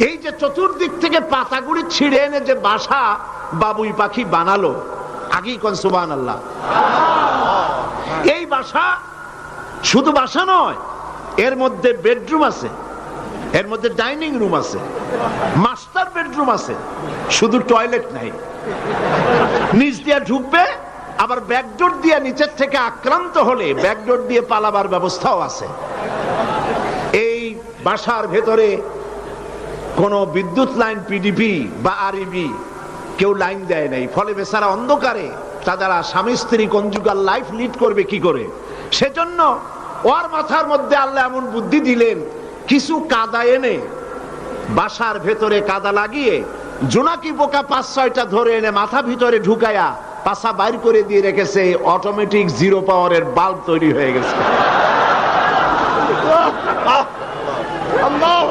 এই যে চতুর্দিক থেকে পাতাগুলি ছিঁড়ে এনে যে বাসা বাবুই পাখি বানালো, আগেই কোন সুবহানাল্লাহ। এই বাসা শুধু বাসা নয়, এর মধ্যে বেডরুম আছে, এর মধ্যে ডাইনিং রুম আছে, মাস্টার বেডরুম আছে, শুধু টয়লেট নাই। নিচ দিয়ে ঢুকবে, আবার ব্যাকডোর দিয়ে নিচের থেকে আক্রান্ত হলে ব্যাকডোর দিয়ে পালাবার ব্যবস্থাও আছে। এই বাসার ভেতরে কোনো বিদ্যুৎ লাইন পিডিপি বা আরইবি কেউ লাইন দেয় নাই, ফলে বেচারা অন্ধকারে তারা স্বামী স্ত্রী কনজুগাল লাইফ লিড করবে কি করে। সেজন্য ওর মাথার মধ্যে আল্লাহ এমন বুদ্ধি দিলেন, কিছু কাদা এনে বাসার ভেতরে কাদা লাগিয়ে জোনাকি পোকা 5-6টা ধরে এনে মাথা ভিতরে ঢুকায়া পাছা বাইর করে দিয়ে রেখেছে। অটোমেটিক জিরো পাওয়ারের বাল্ব তৈরি হয়ে গেছে। আল্লাহু